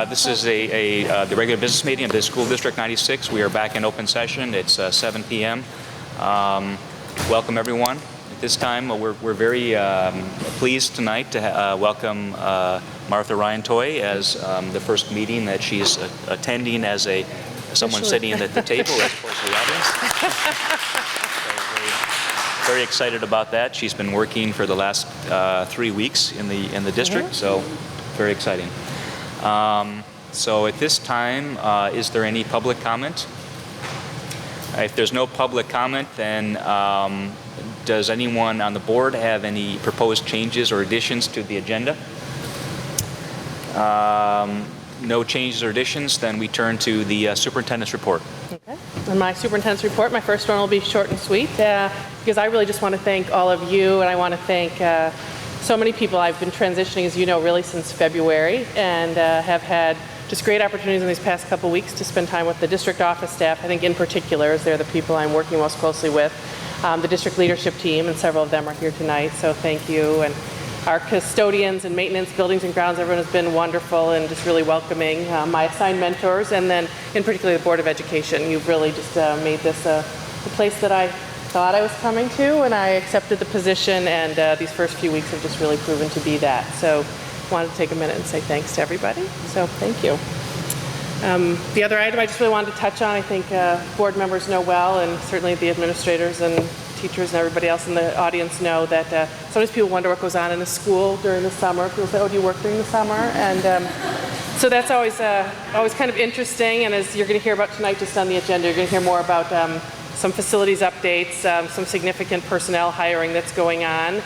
This is the regular business meeting of the School District 96. We are back in open session. It's 7 p.m. Welcome, everyone. At this time, we're very pleased tonight to welcome Martha Ryan Toy as the first meeting that she's attending as someone sitting at the table as opposed to the audience. Very excited about that. She's been working for the last 3 weeks in the district, so very exciting. So at this time, is there any public comment? If there's no public comment, then does anyone on the board have any proposed changes or additions to the agenda? No changes or additions, then we turn to the Superintendents Report. Okay. And my Superintendents Report, my first one will be short and sweet because I really just want to thank all of you, and I want to thank so many people. I've been transitioning, as you know, really since February, and have had just great opportunities in these past couple weeks to spend time with the district office staff. I think in particular, as they're the people I'm working most closely with, the district leadership team, and several of them are here tonight, so thank you. And our custodians and maintenance, buildings and grounds, everyone has been wonderful and just really welcoming. My assigned mentors, and then in particular the Board of Education. You've really just made this the place that I thought I was coming to, and I accepted the position, and these first few weeks have just really proven to be that. So I wanted to take a minute and say thanks to everybody. So thank you. The other item I just really wanted to touch on, I think board members know well, and certainly the administrators and teachers and everybody else in the audience know that sometimes people wonder what goes on in a school during the summer. People say, oh, do you work during the summer? And so that's always kind of interesting, and as you're going to hear about tonight just on the agenda, you're going to hear more about some facilities updates, some significant personnel hiring that's going on,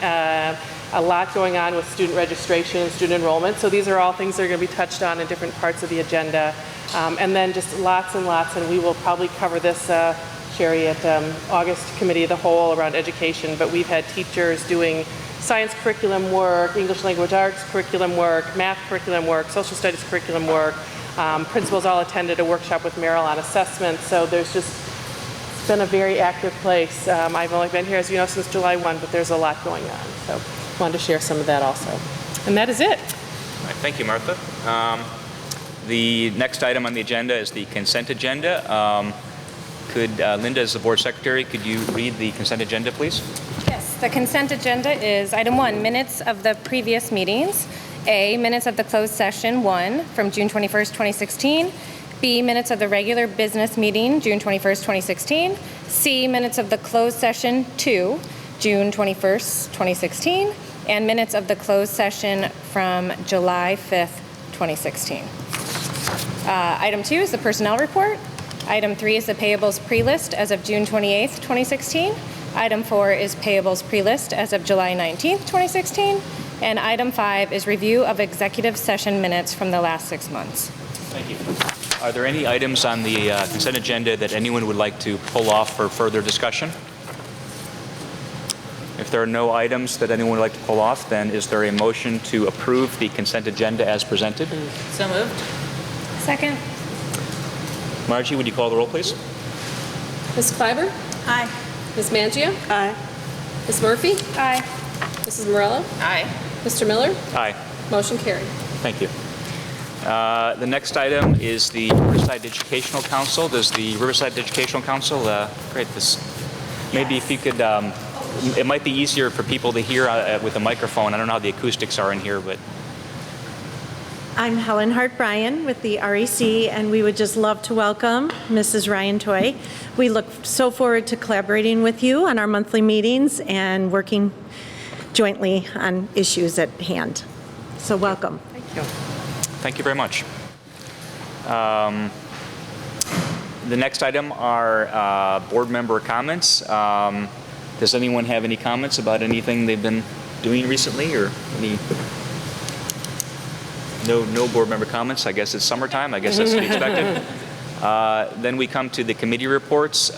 a lot going on with student registration and student enrollment. So these are all things that are going to be touched on in different parts of the agenda. And then just lots and lots, and we will probably cover this, Sherry, at August Committee of the Whole around education, but we've had teachers doing science curriculum work, English language arts curriculum work, math curriculum work, social studies curriculum work. Principals all attended a workshop with Merrill on assessment, so there's just it's been a very active place. I've only been here, as you know, since July 1, but there's a lot going on, so I wanted to share some of that also. And that is it. All right, thank you, Martha. The next item on the agenda is the consent agenda. Could Linda, as the board secretary, could you read the consent agenda, please? Yes, the consent agenda is item 1, minutes of the previous meetings. A, minutes of the closed session 1 from June 21st, 2016. B, minutes of the regular business meeting, June 21st, 2016. C, minutes of the closed session 2, June 21st, 2016. And minutes of the closed session from July 5th, 2016. Item 2 is the personnel report. Item 3 is the payables pre-list as of June 28th, 2016. Item 4 is payables pre-list as of July 19th, 2016. And item 5 is review of executive session minutes from the last 6 months. Thank you. Are there any items on the consent agenda that anyone would like to pull off for further discussion? If there are no items that anyone would like to pull off, then is there a motion to approve the consent agenda as presented? So moved. Second. Margie, would you call the roll, please? Ms. Kleiber? Aye. Ms. Mangio? Aye. Ms. Murphy? Aye. Mrs. Morello? Aye. Mr. Miller? Aye. Motion carried. Thank you. The next item is the Riverside Educational Council. Does the Riverside Educational Council, great, this, maybe if you could, it might be easier for people to hear with a microphone. I don't know how the acoustics are in here, but. I'm Helen Hart-Bryan with the REC, and we would just love to welcome Mrs. Ryan Toy. We look so forward to collaborating with you on our monthly meetings and working jointly on issues at hand. So welcome. Thank you. Thank you very much. The next item are board member comments. Does anyone have any comments about anything they've been doing recently, or any? No board member comments. I guess it's summertime. I guess that's to be expected. Then we come to the committee reports.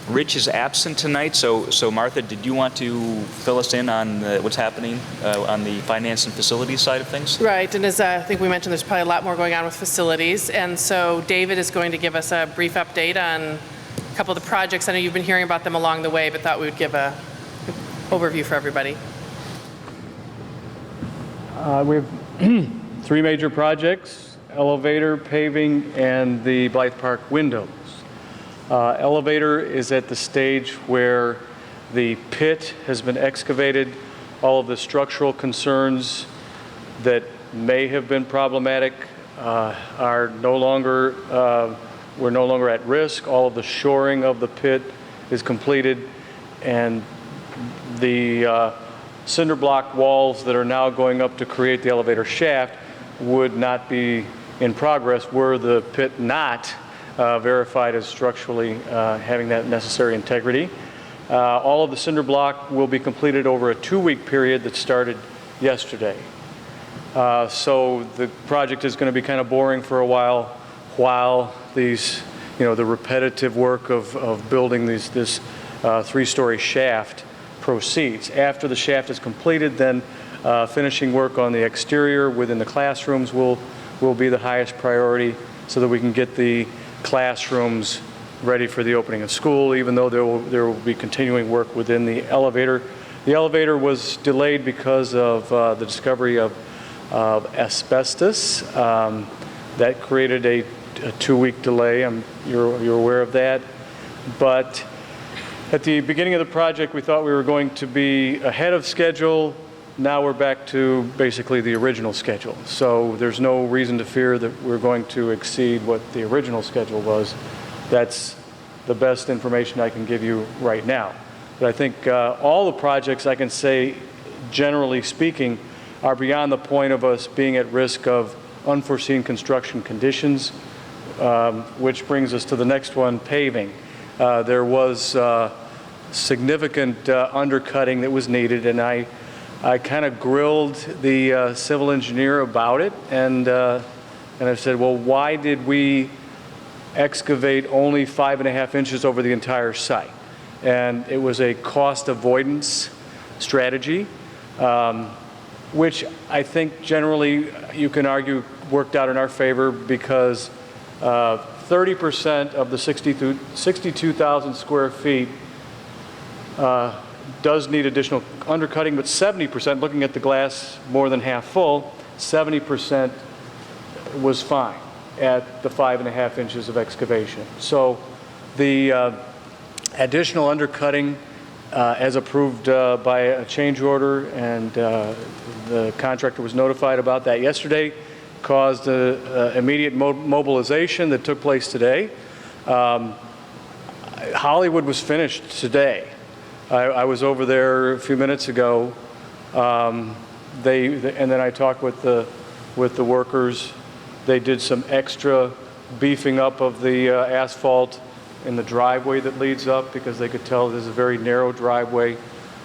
Rich is absent tonight, so Martha, did you want to fill us in on what's happening on the finance and facilities side of things? Right, and as I think we mentioned, there's probably a lot more going on with facilities, and so David is going to give us a brief update on a couple of the projects. I know you've been hearing about them along the way, but thought we would give a overview for everybody. We have 3 major projects elevator paving and the Blythe Park windows. Elevator is at the stage where the pit has been excavated. All of the structural concerns that may have been problematic are no longer, we're no longer at risk. All of the shoring of the pit is completed, and the cinder block walls that are now going up to create the elevator shaft would not be in progress were the pit not verified as structurally having that necessary integrity. All of the cinder block will be completed over a 2-week period that started yesterday. So the project is going to be kind of boring for a while these, the repetitive work of building this 3-story shaft proceeds. After the shaft is completed, then finishing work on the exterior within the classrooms will be the highest priority, so that we can get the classrooms ready for the opening of school, even though there will be continuing work within the elevator. The elevator was delayed because of the discovery of asbestos. That created a 2-week delay. You're aware of that. But at the beginning of the project, we thought we were going to be ahead of schedule. Now we're back to basically the original schedule. So there's no reason to fear that we're going to exceed what the original schedule was. That's the best information I can give you right now. But I think all the projects, I can say, generally speaking, are beyond the point of us being at risk of unforeseen construction conditions, which brings us to the next one, paving. There was significant undercutting that was needed, and I kind of grilled the civil engineer about it, and I said, well, why did we excavate only 5.5 inches over the entire site? And it was a cost avoidance strategy, which I think generally you can argue worked out in our favor, because 30% of the 62,000 square feet does need additional undercutting, but 70%, looking at the glass more than half full, 70% was fine at the 5.5 inches of excavation. So the additional undercutting, as approved by a change order, and the contractor was notified about that yesterday, caused immediate mobilization that took place today. Hollywood was finished today. I was over there a few minutes ago. And then I talked with the workers. They did some extra beefing up of the asphalt in the driveway that leads up, because they could tell this is a very narrow driveway.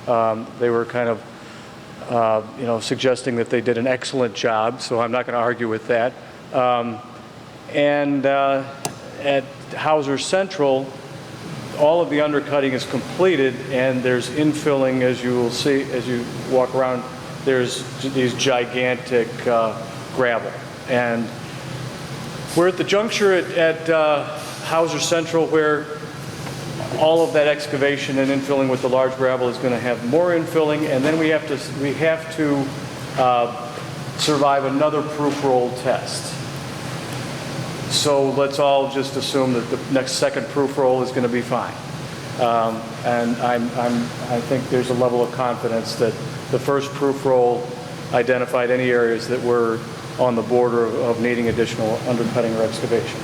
They were kind of suggesting that they did an excellent job, so I'm not going to argue with that. And at Hauser Central, all of the undercutting is completed, and there's infilling, as you will see as you walk around. There's these gigantic gravel, and we're at the juncture at Hauser Central where all of that excavation and infilling with the large gravel is going to have more infilling, and then we have to survive another proof roll test. So let's all just assume that the next second proof roll is going to be fine. And I think there's a level of confidence that the first proof roll identified any areas that were on the border of needing additional undercutting or excavation.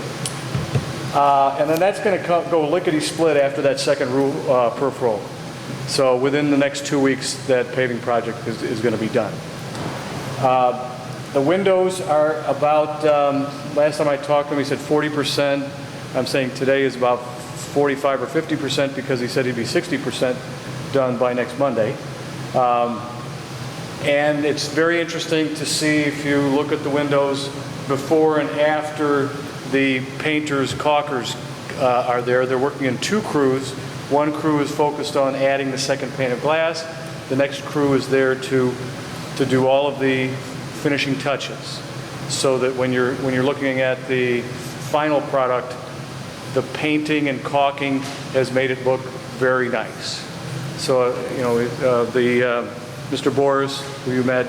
And then that's going to go lickety-split after that second proof roll. So within the next 2 weeks, that paving project is going to be done. The windows are about, last time I talked to him, he said 40%. I'm saying today is about 45 or 50%, because he said he'd be 60% done by next Monday. And it's very interesting to see, if you look at the windows before and after the painters, caulkers are there. They're working in 2 crews. One crew is focused on adding the second pane of glass. The next crew is there to do all of the finishing touches, so that when you're looking at the final product, the painting and caulking has made it look very nice. So Mr. Boris, who you met,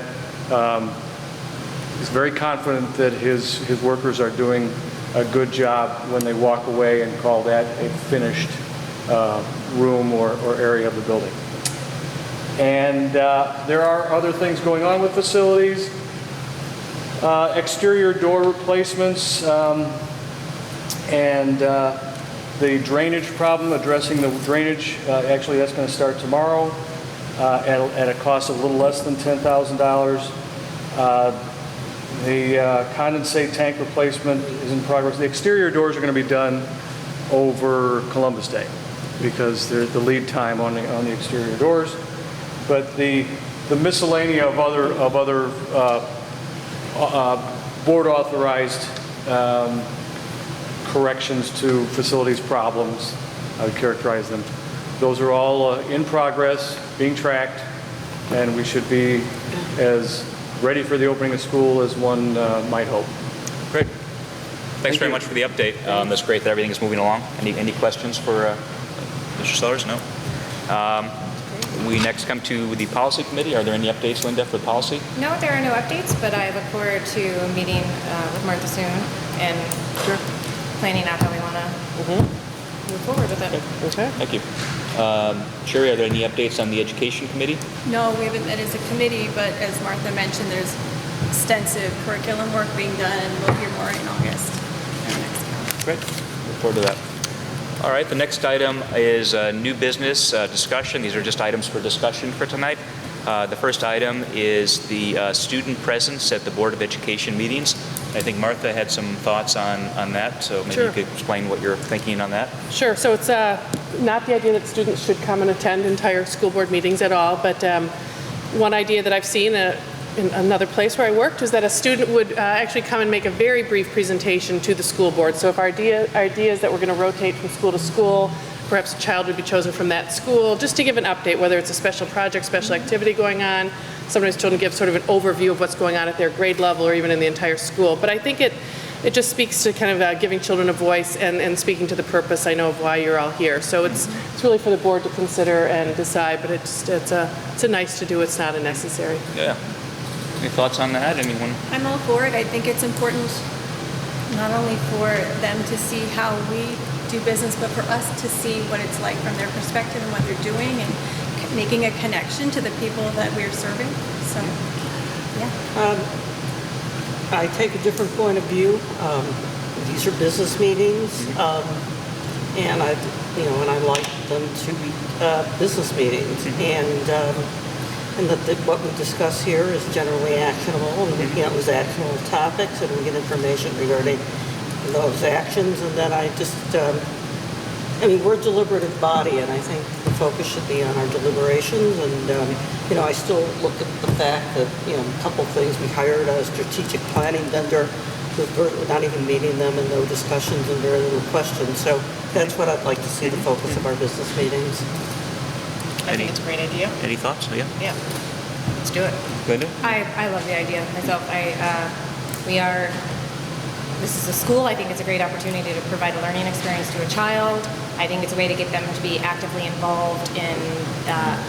He's very confident that his workers are doing a good job when they walk away and call that a finished room or area of the building. And there are other things going on with facilities. Exterior door replacements and the drainage problem, addressing the drainage. Actually, that's going to start tomorrow at a cost of a little less than $10,000. The condensate tank replacement is in progress. The exterior doors are going to be done over Columbus Day because there's the lead time on the exterior doors. But the miscellany of other board authorized corrections to facilities problems, I would characterize them. Those are all in progress, being tracked, and we should be as ready for the opening of school as one might hope. Great. Thanks very much for the update. That's great that everything is moving along. Any questions for Mr. Sellers? No? We next come to the Policy Committee. Are there any updates, Linda, for the policy? No, there are no updates, but I look forward to meeting with Martha soon and planning out how we want to move forward with it. Okay. Thank you. Sherry, are there any updates on the Education Committee? No, we haven't met as a committee, but as Martha mentioned, there's extensive curriculum work being done, and we'll hear more in August. Great. Look forward to that. All right, the next item is new business discussion. These are just items for discussion for tonight. The first item is the student presence at the Board of Education meetings. I think Martha had some thoughts on that, so maybe Sure. you could explain what you're thinking on that. Sure. So it's not the idea that students should come and attend entire school board meetings at all, but one idea that I've seen in another place where I worked was that a student would actually come and make a very brief presentation to the school board. So if our idea is that we're going to rotate from school to school, perhaps a child would be chosen from that school, just to give an update, whether it's a special project, special activity going on. Sometimes children give sort of an overview of what's going on at their grade level or even in the entire school. But I think it just speaks to kind of giving children a voice and speaking to the purpose, I know, of why you're all here. So it's really for the board to consider and decide, but it's a nice to do, it's not a necessary. Yeah. Any thoughts on that? Anyone? I'm all for it. I think it's important not only for them to see how we do business, but for us to see what it's like from their perspective and what they're doing and making a connection to the people that we're serving. So, yeah. I take a different point of view. These are business meetings, and I like them to be business meetings, and that what we discuss here is generally actionable, and is actionable topics, and we get information regarding those actions, and then we're a deliberative body, and I think the focus should be on our deliberations, and I still look at the fact that, a couple things, we hired a strategic planning vendor with not even meeting them and no discussions and very little questions, so that's what I'd like to see the focus of our business meetings. I think it's a great idea. Any thoughts? Yeah. Yeah, let's do it. Linda? I love the idea myself. This is a school. I think it's a great opportunity to provide a learning experience to a child. I think it's a way to get them to be actively involved in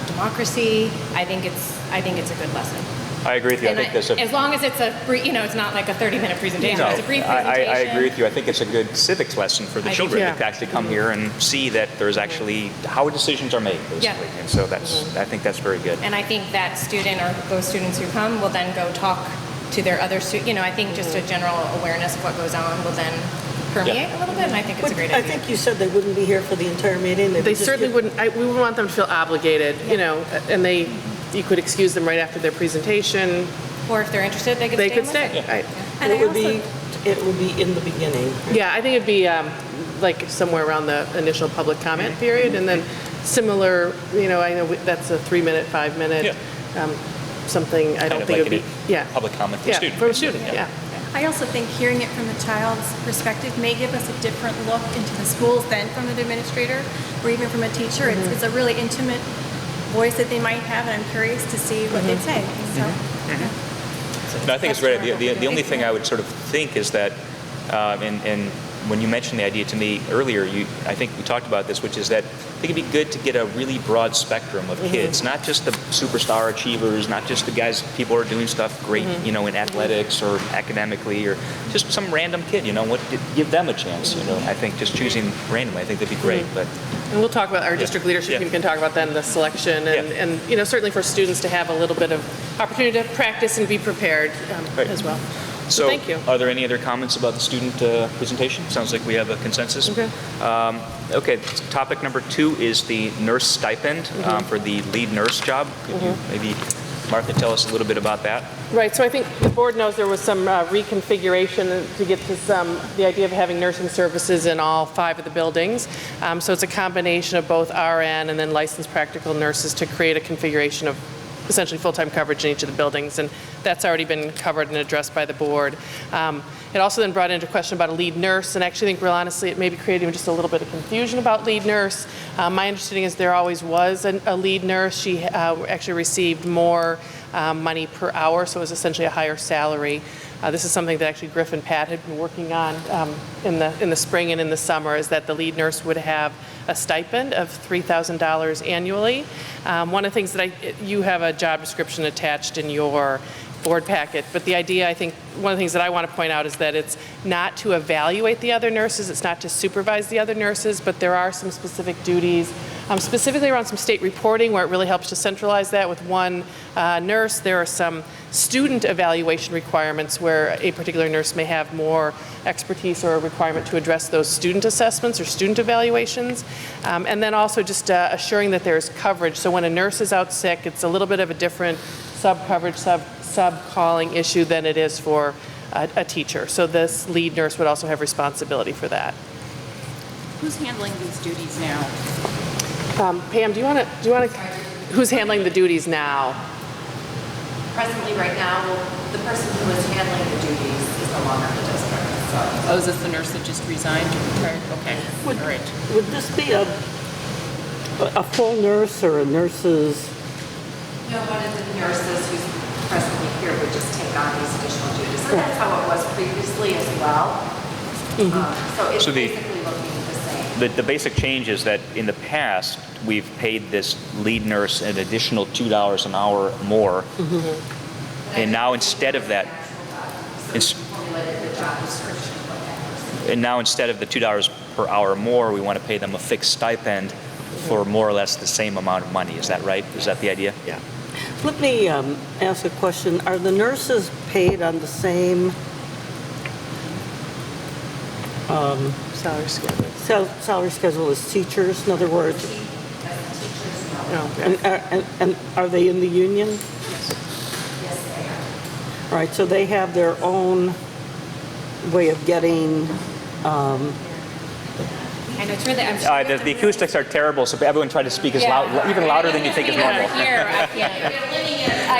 democracy. I think it's a good lesson. I agree with you. And as long as it's it's not like a 30-minute presentation. No, It's a brief presentation. I agree with you. I think it's a good civics lesson for the children yeah. to actually come here and see that there's actually how decisions are made, basically. Yeah. And so I think that's very good. And I think that student or those students who come will then go talk to their other students. I think just a general awareness of what goes on will then permeate a little bit, and I think it's a great idea. I think you said they wouldn't be here for the entire meeting. They certainly wouldn't. We wouldn't want them to feel obligated, and you could excuse them right after their presentation. Or if they're interested, they could stay. Yeah. Right. And it would be in the beginning. Yeah, I think it'd be like somewhere around the initial public comment period, and then similar. I know that's a 3-minute, 5-minute. Something I don't think it would be. Public comment for a student. For a student. Yeah. I also think hearing it from the child's perspective may give us a different look into the schools than from an administrator or even from a teacher. It's a really intimate voice that they might have, and I'm curious to see what they'd say. So, No, I think it's great. The only thing I would sort of think is that, and when you mentioned the idea to me earlier, I think we talked about this, which is that I think it'd be good to get a really broad spectrum of kids, not just the superstar achievers, not just the guys, people who are doing stuff great, you know, in athletics or academically, or just some random kid, you know, give them a chance, you know. I think just choosing randomly, I think that'd be great. But And we'll talk about our district leadership team can talk about then the selection and you know, certainly for students to have a little bit of opportunity to practice and be prepared as well. So, thank you. Are there any other comments about the student presentation? Sounds like we have a consensus. Okay. Okay, topic number 2 is the nurse stipend for the lead nurse job. Could you maybe, Martha, tell us a little bit about that? Right, so I think the board knows there was some reconfiguration to get to the idea of having nursing services in all 5 of the buildings. So it's a combination of both RN and then licensed practical nurses to create a configuration of essentially full-time coverage in each of the buildings, and that's already been covered and addressed by the board. It also then brought into question about a lead nurse, and I actually think, real honestly, it may be creating just a little bit of confusion about lead nurse. My understanding is there always was a lead nurse. She actually received more money per hour, so it was essentially a higher salary. This is something that actually Griff and Pat had been working on in the spring and in the summer, is that the lead nurse would have a stipend of $3,000 annually. One of the things that you have a job description attached in your board packet, but the idea, I think, one of the things that I want to point out is that it's not to evaluate the other nurses, it's not to supervise the other nurses, but there are some specific duties, specifically around some state reporting where it really helps to centralize that with one nurse. There are some student evaluation requirements where a particular nurse may have more expertise or a requirement to address those student assessments or student evaluations. And then also just assuring that there's coverage. So when a nurse is out sick, it's a little bit of a different sub-coverage, sub-calling issue than it is for a teacher. So this lead nurse would also have responsibility for that. Who's handling these duties now? Pam, do you want to, who's handling the duties now? Presently, right now, the person who is handling the duties is no longer in the district. So. Oh, is this the nurse that just resigned or retired? Okay, all right. Would this be a full nurse or a nurse's? No, one of the nurses who's presently here would just take on these additional duties. So that's how it was previously as well. So it's basically looking the same. The basic change is that in the past, we've paid this lead nurse an additional $2 an hour more. And now instead of that, and now instead of the $2 per hour more, we want to pay them a fixed stipend for more or less the same amount of money. Is that right? Is that the idea? Yeah. Let me ask a question. Are the nurses paid on the same Salary schedule. salary schedule as teachers? In other words, No. and are they in the union? Yes, they are. All right, so they have their own way of getting, I know, it's really, I'm sure. The acoustics are terrible, so everyone try to speak even louder than you think is normal. Here, I can't.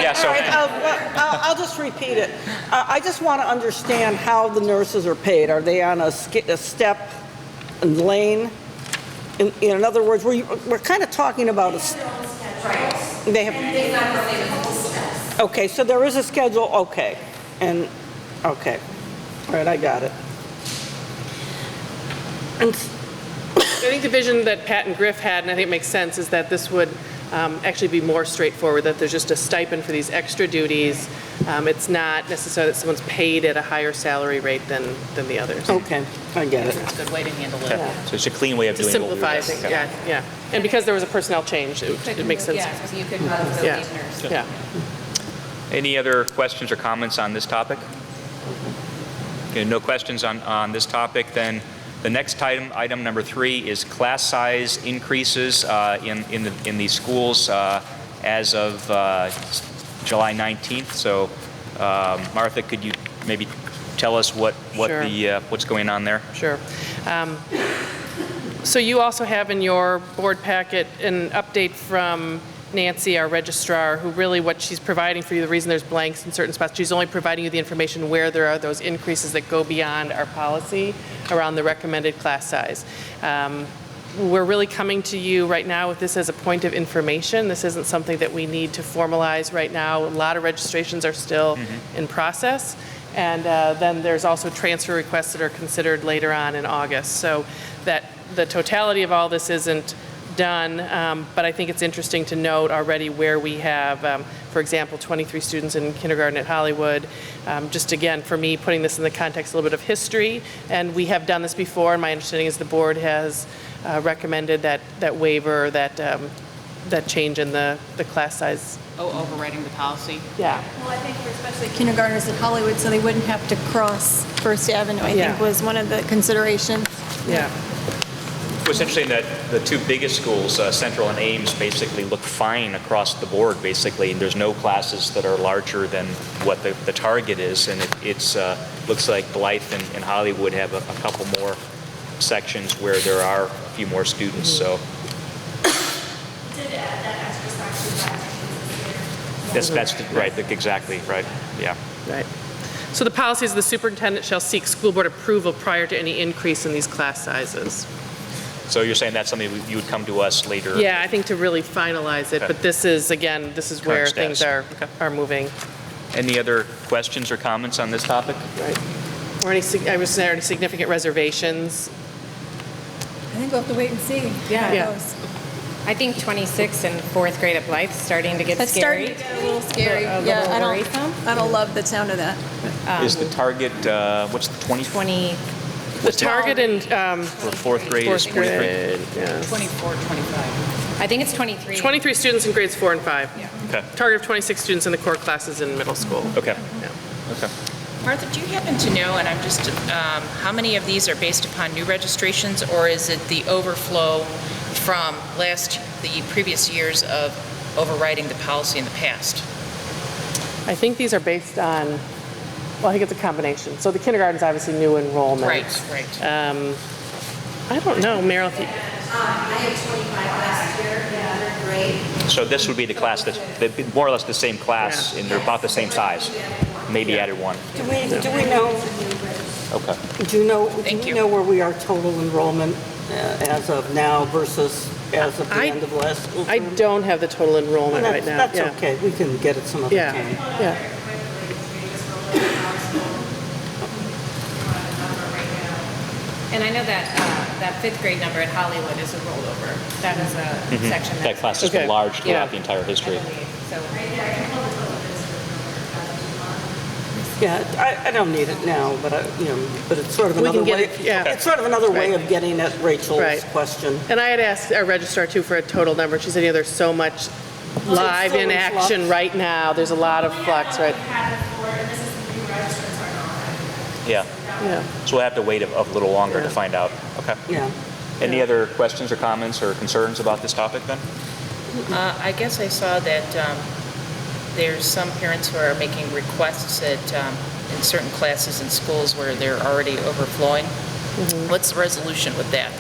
Yeah, so, all right, I'll just repeat it. I just want to understand how the nurses are paid. Are they on a step and lane? In other words, we're kind of talking about they have. Okay, so there is a schedule. Okay, all right, I got it. And I think the vision that Pat and Griff had, and I think it makes sense, is that this would actually be more straightforward, that there's just a stipend for these extra duties. It's not necessarily that someone's paid at a higher salary rate than the others. okay, I get it. It's a good way to handle it. so it's a clean way of To doing what we simplify were things, doing. yeah. And because there was a personnel change, it makes sense. Yeah, so you could have the Yeah. lead nurse. Yeah. Any other questions or comments on this topic? Okay, no questions on this topic, then the next item number 3 is class size increases in these schools as of July 19th. So Martha, could you maybe tell us Sure. what's going on there? Sure. So you also have in your board packet an update from Nancy, our registrar, who really what she's providing for you, the reason there's blanks in certain spots, she's only providing you the information where there are those increases that go beyond our policy around the recommended class size. We're really coming to you right now with this as a point of information. This isn't something that we need to formalize right now. A lot of registrations are still in process. And then there's also transfer requests that are considered later on in August. So that the totality of all this isn't done, but I think it's interesting to note already where we have, for example, 23 students in kindergarten at Hollywood. Just again, for me, putting this in the context a little bit of history, and we have done this before, and my understanding is the board has recommended that waiver, that change in the class size. Oh, overriding the policy? Yeah. Well, I think for especially kindergartners at Hollywood, so they wouldn't have to cross First Avenue, I Yeah. think was one of the considerations. Yeah. It's interesting that the two biggest schools, Central and Ames, basically look fine across the board, basically. And there's no classes that are larger than what the target is. And it's looks like Blythe and Hollywood have a couple more sections where there are a few more students. So Did add that extra section back this year. that's right, exactly right. Yeah. Right. So the policy is the superintendent shall seek school board approval prior to any increase in these class sizes. So you're saying that's something you would come to us later? Yeah, I think to really finalize it, Okay. but this is, again, this is where Current things status. are moving. Any other questions or comments on this topic? Right. Or any significant reservations? I think we'll have to wait and see. Yeah. how it Yeah. goes. I think 26 and 4th grade at Blythe starting to get That's scary. starting to get a little scary. A little Yeah, worrisome. I don't love the sound of that. Is the target, what's the 20, The target in for fourth grade is 4th 43? grade, yeah. 24, 25. I think it's 23. 23 students in grades 4 and 5. Okay, Target of 26 students in the core classes in middle school. okay, Yeah. okay. Martha, do you happen to know, and I'm just, how many of these are based upon new registrations, or is it the overflow from the previous years of overriding the policy in the past? I think these are based on, well, I think it's a combination. So the kindergarten's obviously new enrollment. Right. I don't know, Meryl, if you, I had 25 last year in 3rd grade. So this would be the class that's more or less the same class, Yeah. and they're about the same size, maybe added one. Do we know, Okay. do you know, Thank do you. we know where we are total enrollment as of now versus as of the I- end of last school I term? don't have the total enrollment Well, right now. That's Yeah. okay, we can get it some other Yeah, time. yeah. And I know that that 5th grade number at Hollywood is a rollover. That is a section That class has been Okay. large throughout Yeah. the entire history. So Yeah, I don't need it now, but but it's sort of We another can get way. it, yeah. It's sort of another way Right. of getting at Rachel's Right. question. And I had asked our registrar too for a total number. She said, there's so much live still in in action flux. right now. There's a lot of flux, right? We had it before, and this is the new registrants are not. Yeah, Yeah. so we'll have to wait a little longer to Yeah. find out. Okay. Yeah. Any other questions or comments or concerns about this topic then? I guess I saw that there's some parents who are making requests at, in certain classes in schools where they're already overflowing. What's the resolution with that?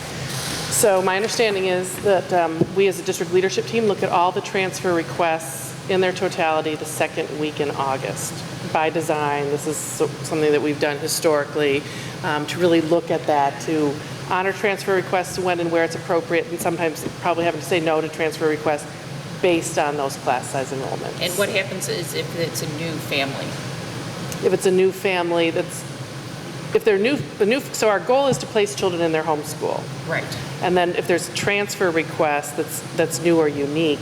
So my understanding is that we as a district leadership team look at all the transfer requests in their totality the second week in August. By design, this is something that we've done historically, to really look at that, to honor transfer requests when and where it's appropriate, and sometimes probably having to say no to transfer requests based on those class size enrollments. And what happens is if it's a new family? If it's a new family, if they're new, so our goal is to place children in their home school. Right. And then if there's transfer requests that's new or unique,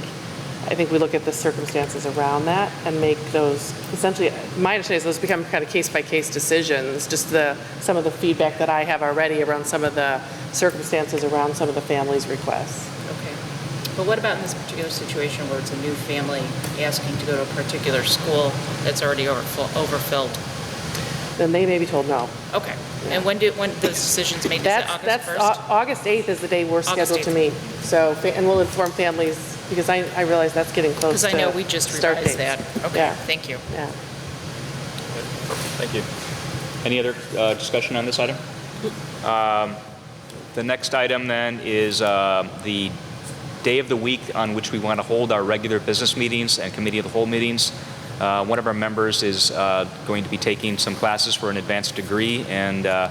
I think we look at the circumstances around that and make those, essentially, my understanding is those become kind of case-by-case decisions, just some of the feedback that I have already around some of the circumstances around some of the families' requests. Okay. But what about in this particular situation where it's a new family asking to go to a particular school that's already overfilled? Then they may be told no. Okay. And when those decisions made? Is it August 1st? August 8th is the day we're August scheduled to 8th. meet. So, and we'll inform families, because I realize that's getting close Because to I know we just start revised dates. that. Okay, Yeah. thank you. Yeah. Thank you. Any other discussion on this item? The next item then is the day of the week on which we want to hold our regular business meetings and committee of the whole meetings. One of our members is going to be taking some classes for an advanced degree, and the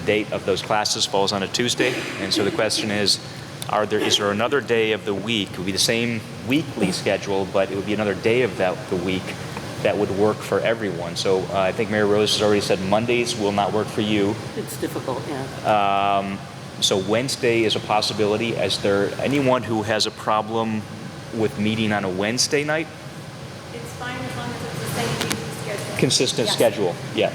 date of those classes falls on a Tuesday. And so the question is there another day of the week? It would be the same weekly schedule, but it would be another day of the week that would work for everyone. So I think Mary Rose has already said Mondays will not work for you. It's difficult, yeah. So Wednesday is a possibility. Is there anyone who has a problem with meeting on a Wednesday night? It's fine as long as it's the same meeting schedule. Consistent schedule, yeah.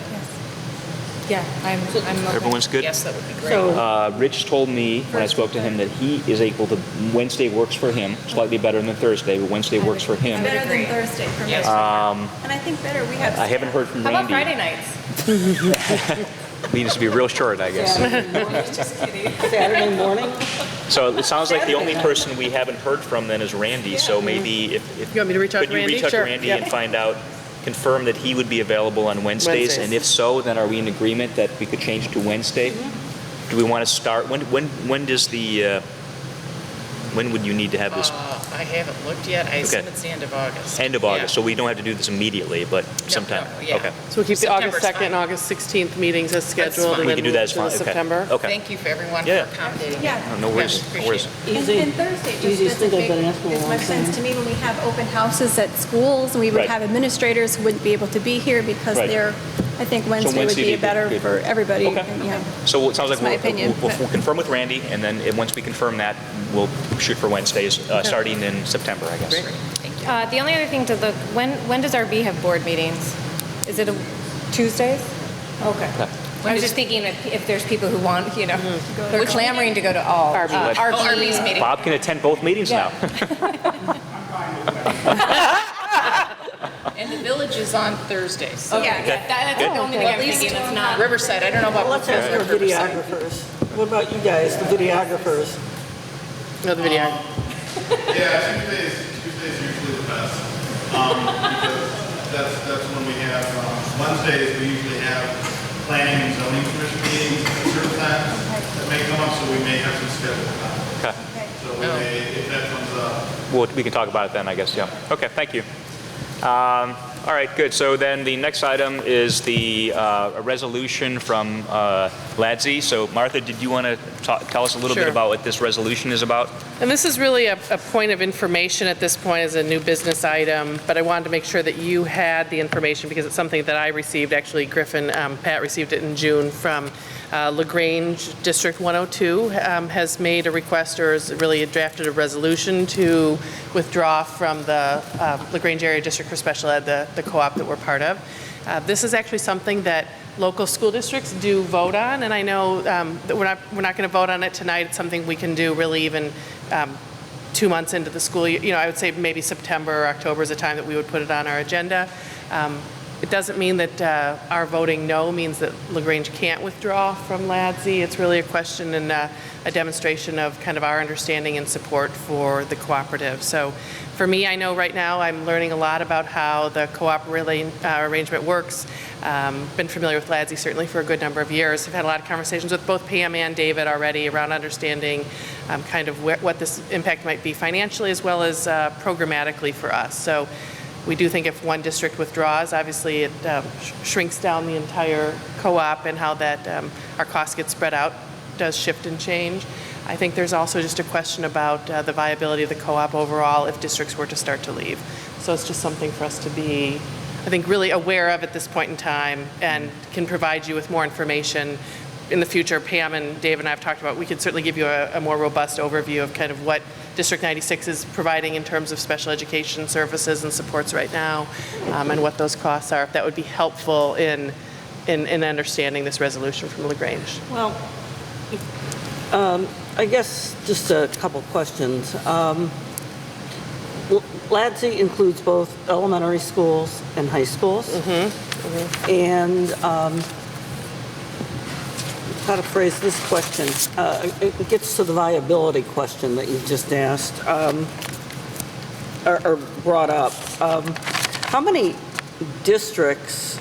Yeah, I'm okay. Everyone's good? Yes, that would be great. So, Rich told me when I spoke to him that he is able to, Wednesday works for him, slightly better than Thursday, but Wednesday works for him. Better than Thursday for me. Yes. And I think better, we have. I haven't heard from How about Randy. Friday nights? Needs to be real short, I guess. Just kidding. Saturday morning? So it sounds like the only person we haven't heard from then is Randy, so maybe if You want me to reach out to could you Randy? reach out to Sure, Randy yep. and find out, confirm that he would be available on Wednesdays? And if so, then are we in agreement that we could change it to Wednesday? Do we want to start, when does the, when would you need to have this? I haven't looked yet. I assume it's the end of August. End of August, so we don't have to do this immediately, but sometime? yeah. Okay. So we'll keep the September's August 2nd, fine. August 16th meetings as That's scheduled, fine. and We then can do that as move fine, to okay. September. Okay. Thank you for everyone Yeah. for accommodating. Yeah. No worries, no worries. And Thursday just Easiest doesn't thing I've been make asking a as long much sense time. to me when we have open houses at schools, and we would Right. have administrators who wouldn't be able to be here because Right. they're, I think Wednesday would Wednesday be would be better good. for everybody. Okay. Yeah. So it sounds like That's my opinion, we'll but- confirm with Randy, and then once we confirm that, we'll shoot for Wednesdays, starting in September, I guess. Thank you. The only other thing to look, when does RB have board meetings? Is it Tuesdays? Okay. I was just thinking if there's people who want, they're clamoring to go to all. RB. RB's meeting. Bob can attend both meetings now. And the village is on Thursdays. Yeah, that's the only thing I'm thinking. It's not. Riverside, I don't know about Let's ask our Riverside. videographers. What about you guys, the videographers? No, the video. Yeah, Tuesday's usually the best, because that's when we have, Wednesdays, we usually have planning and zoning commission meetings at certain times that may come up, so we may have some scheduled time. Okay. So we may, if that comes up. We can talk about it then, I guess, yeah. Okay, thank you. All right, good. So then the next item is a resolution from LADSI. So Martha, did you want to tell us a little bit Sure. about what this resolution is about? And this is really a point of information at this point as a new business item, but I wanted to make sure that you had the information because it's something that I received, actually Pat received it in June from LaGrange District 102 has made a request or has really drafted a resolution to withdraw from the LaGrange Area District for Special Ed, the co-op that we're part of. This is actually something that local school districts do vote on, and I know that we're not going to vote on it tonight. It's something we can do really even 2 months into the school year. I would say maybe September or October is the time that we would put it on our agenda. It doesn't mean that our voting no means that LaGrange can't withdraw from LADSI. It's really a question and a demonstration of kind of our understanding and support for the cooperative. So for me, I know right now I'm learning a lot about how the co-op arrangement works. Been familiar with LADSI certainly for a good number of years. I've had a lot of conversations with both Pam and David already around understanding kind of what this impact might be financially as well as programmatically for us. So we do think if one district withdraws, obviously it shrinks down the entire co-op, and how that our costs get spread out does shift and change. I think there's also just a question about the viability of the co-op overall if districts were to start to leave. So it's just something for us to be, I think, really aware of at this point in time, and can provide you with more information in the future. Pam and Dave and I have talked about, we could certainly give you a more robust overview of kind of what District 96 is providing in terms of special education services and supports right now, and what those costs are, if that would be helpful in understanding this resolution from LaGrange. Well, I guess just a couple questions. LADSI includes both elementary schools and high schools. And how to phrase this question? It gets to the viability question that you just asked, or brought up. How many districts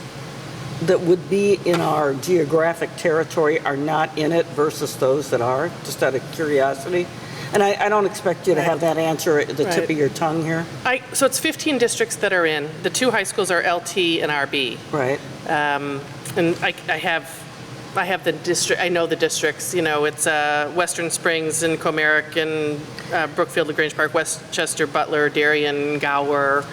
that would be in our geographic territory are not in it versus those that are, just out of curiosity? And I don't expect you to have that answer at the tip of your tongue here. So it's 15 districts that are in. The 2 high schools are LT and RB. Right. And I have the district, I know the districts, it's Western Springs and Comerick and Brookfield, LaGrange Park, Westchester, Butler, Darien, Gower,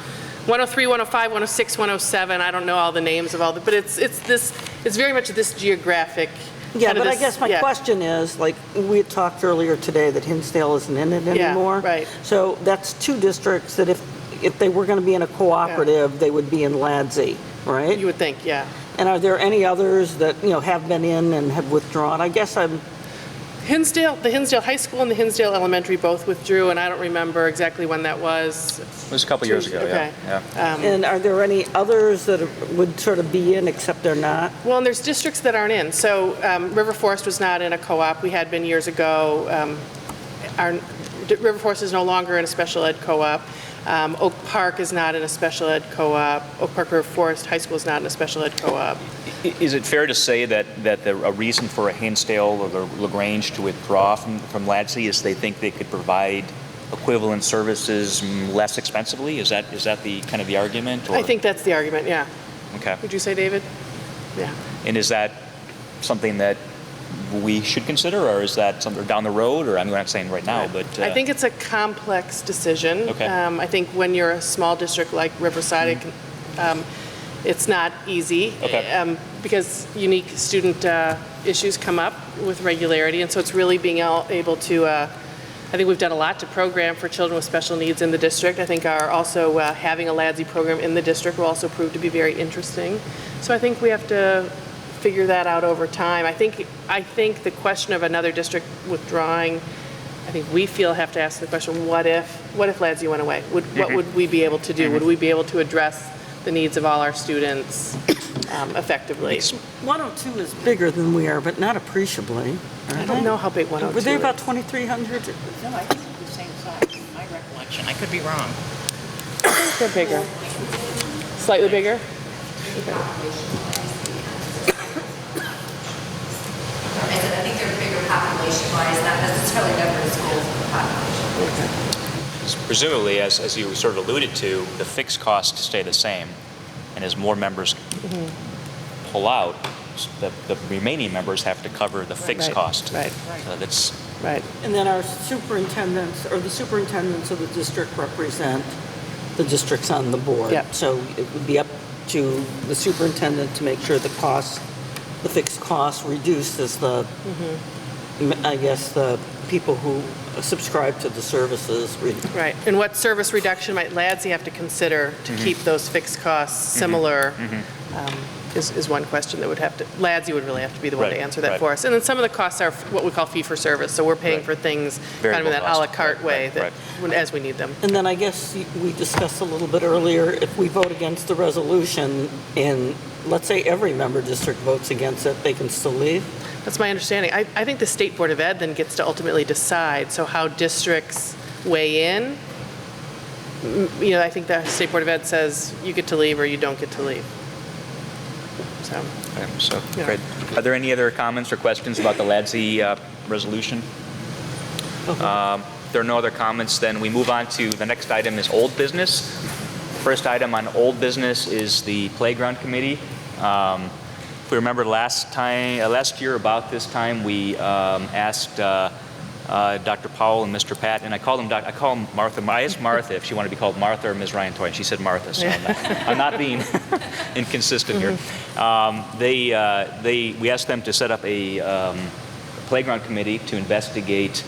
103, 105, 106, 107, I don't know all the names of all the, but it's very much this geographic. Yeah, kind of but I this- guess my yeah. question is, like, we had talked earlier today that Hinsdale isn't in it Yeah, anymore. right. So that's two districts that if they were going to be in a cooperative, they would be in LADSI, right? You would think, yeah. And are there any others that, have been in and have withdrawn? I guess I'm, The Hinsdale High School and the Hinsdale Elementary both withdrew, and I don't remember exactly when that was. It was a couple years ago, Okay. yeah. and are there any others that would sort of be in except they're not? Well, and there's districts that aren't in. So River Forest was not in a co-op. We had been years ago. River Forest is no longer in a special ed co-op. Oak Park is not in a special ed co-op. Oak Park River Forest High School is not in a special ed co-op. Is it fair to say that a reason for a Hinsdale or LaGrange to withdraw from LADSI is they think they could provide equivalent services less expensively? Is that the kind of the argument? Or? I think that's the argument, yeah. Okay. Would you say, David? Yeah. And is that something that we should consider, or is that something down the road? Or I'm not saying right now, but I think it's a complex decision. Okay. I think when you're a small district like Riverside, it's not easy. Okay. Because unique student issues come up with regularity, and so it's really being able to. I think we've done a lot to program for children with special needs in the district. I think also having a LADSI program in the district will also prove to be very interesting. So I think we have to figure that out over time. I think the question of another district withdrawing, I think we have to ask the question, what if LADSI went away? What would we be able to do? Would we be able to address the needs of all our students effectively? 102 is bigger than we are, but not appreciably. I don't know how big 102 Were they about is. 2,300? No, I think it's the same size, my recollection. I could be wrong. They're bigger. Slightly bigger? I think they're bigger population-wise, not necessarily number of schools, but population. presumably, as you sort of alluded to, the fixed costs stay the same, and as more members pull out, the remaining members have to cover the fixed cost. Right. So that's Right. And then our superintendents, or the superintendents of the district represent the districts on the board. Yeah. So it would be up to the superintendent to make sure the fixed costs reduced as I guess, the people who subscribe to the services. Right. And what service reduction might LADSI have to consider to keep those fixed costs similar is one question that LADSI would really have to be the one to answer that for us. And then some of the costs are what we call fee for service. So we're paying for things kind of in that a la carte way as we need them. And then I guess we discussed a little bit earlier, if we vote against the resolution and let's say every member district votes against it, they can still leave? That's my understanding. I think the State Board of Ed then gets to ultimately decide. So how districts weigh in, I think the State Board of Ed says you get to leave or you don't get to leave. So, great. Are there any other comments or questions about the LADSI resolution? There are no other comments. Then we move on to the next item is old business. First item on old business is the playground committee. If we remember last year about this time, we asked Dr. Powell and Mr. Pat, and I call him Martha. I asked Martha if she wanted to be called Martha or Ms. Ryan Toy, and she said Martha, so I'm not being inconsistent here. We asked them to set up a playground committee to investigate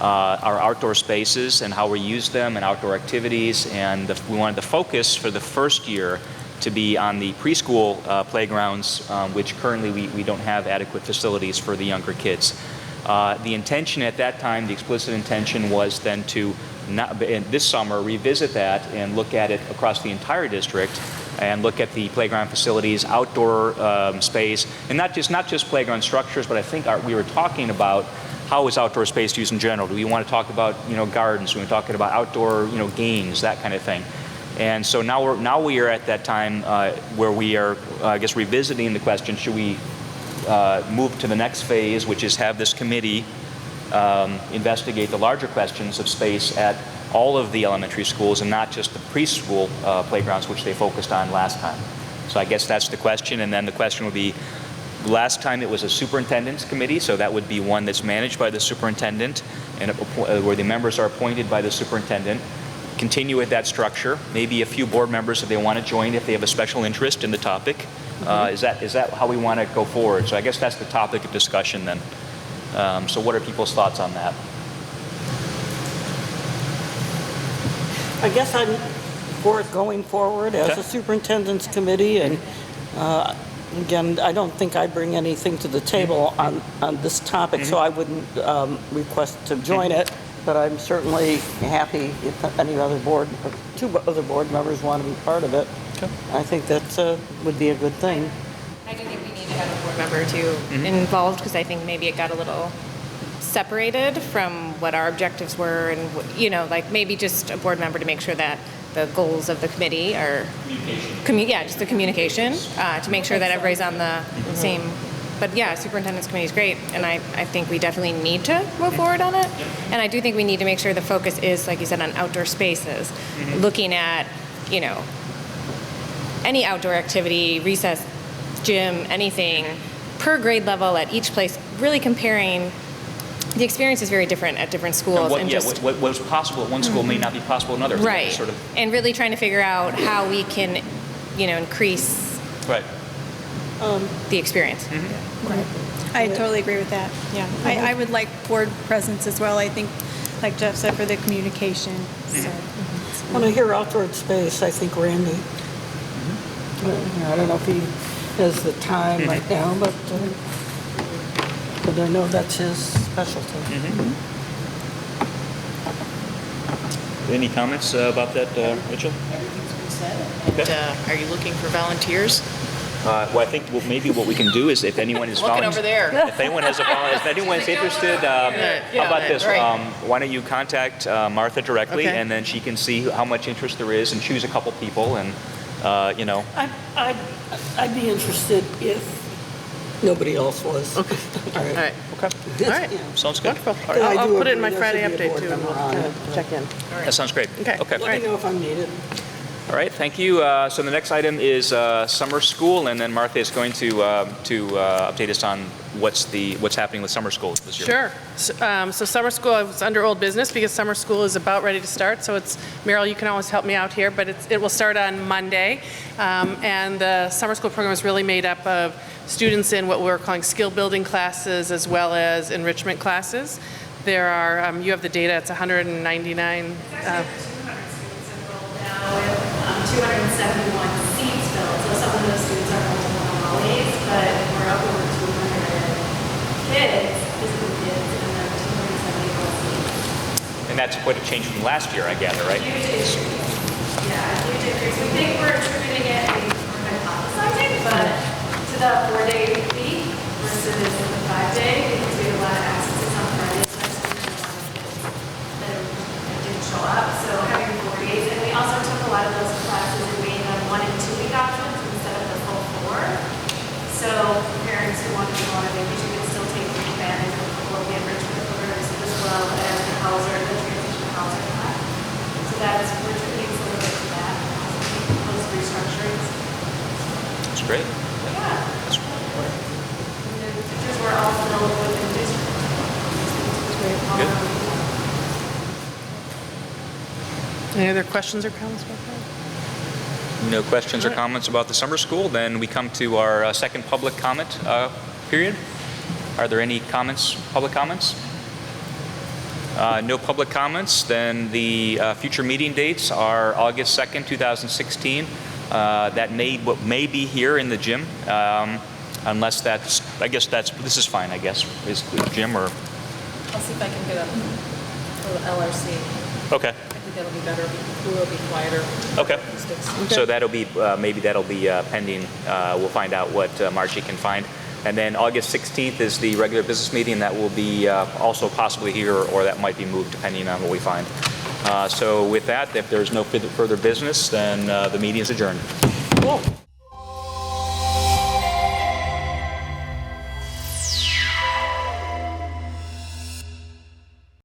our outdoor spaces and how we use them and outdoor activities, and we wanted the focus for the first year to be on the preschool playgrounds, which currently we don't have adequate facilities for the younger kids. The intention at that time, the explicit intention was then to, this summer, revisit that and look at it across the entire district and look at the playground facilities, outdoor space, and not just playground structures, but I think we were talking about how is outdoor space used in general. Do we want to talk about gardens? Do we want to talk about outdoor games, that kind of thing? And so now we are at that time where we are, I guess, revisiting the question: should we move to the next phase, which is have this committee investigate the larger questions of space at all of the elementary schools and not just the preschool playgrounds, which they focused on last time. So I guess that's the question, and then the question would be, last time it was a superintendent's committee, so that would be one that's managed by the superintendent and where the members are appointed by the superintendent. continue with that structure. Maybe a few board members, if they want to join, if they have a special interest in the topic. Is that how we want to go forward? So I guess that's the topic of discussion then. So what are people's thoughts on that? I guess I'm for it going forward as a superintendent's committee, and again, I don't think I bring anything to the table on this topic, so I wouldn't request to join it, but I'm certainly happy if any other board, or 2 other board members want to be part of it. I think that would be a good thing. I do think we need to have a board member or two involved, because I think maybe it got a little separated from what our objectives were, and like maybe just a board member to make sure that the goals of the committee are just the communication to make sure that everybody's on the same. But yeah, superintendent's committee is great, and I think we definitely need to move forward on it. And I do think we need to make sure the focus is, like you said, on outdoor spaces, looking at any outdoor activity, recess, gym, anything per grade level at each place, really comparing. The experience is very different at different schools. What was possible at one school may not be possible in another. Right. Sort of. And really trying to figure out how we can, increase the experience. Right. I totally agree with that. Yeah. I would like board presence as well. I think, like Jeff said, for the communication. So. When I hear outdoor space, I think Randy. I don't know if he has the time right now, but I know that's his specialty. Any comments about that, Rachel? Everything's been said. And, are you looking for volunteers? Well, I think maybe what we can do is, if anyone is looking over there, if anyone has if anyone's interested, how about this? Right. Why don't you contact Martha directly, and then she can see how much interest there is, and choose a couple people, and I'd be interested if nobody else was. Okay. All right. Okay. All right. Sounds good. Wonderful. I'll put it in my Friday update too, and we'll check in. That sounds great. Okay. Okay. Let me know if I'm needed. All right, thank you. So the next item is summer school, and then Martha is going to update us on what's happening with summer school this year. Sure. So summer school is under old business because summer school is about ready to start. So it's, Meryl, you can always help me out here, but it will start on Monday. And the summer school program is really made up of students in what we're calling skill building classes as well as enrichment classes. There are, you have the data, it's 199. With 271 seats filled, so some of those students are multiple enrollees, but we're up over 200 kids, physical kids, and then 271 seats. And that's quite a change from last year, I gather, right? Huge increase. Yeah, huge increase. We think we're attributing it, we're hypothesizing, but to the 4-day week versus the 5-day, because we had a lot of absences on Fridays last year, that didn't show up, so having 4 days, and we also took a lot of those classes and made them 1- and 2-week options instead of the full 4. So parents who want to go on a vacation can still take advantage of a couple of the enrichment programs as well as the Hauser, the transition Hauser class. So that's, we're attributing some of it to that, those restructurings. That's great. Yeah. That's And the teachers were all filled within district. good. Any other questions or comments about that? No questions or comments about the summer school. Then we come to our second public comment period. Are there any comments, public comments? No public comments. Then the future meeting dates are August 2nd, 2016. That may be here in the gym, unless that's, I guess this is fine, I guess, is the gym or? I'll see if I can get a little LRC. Okay. I think that'll be better. It will be quieter. Okay. So that'll be, maybe that'll be pending. We'll find out what Margie can find. And then August 16th is the regular business meeting. That will be also possibly here, or that might be moved depending on what we find. So with that, if there's no further business, then the meeting is adjourned. Cool.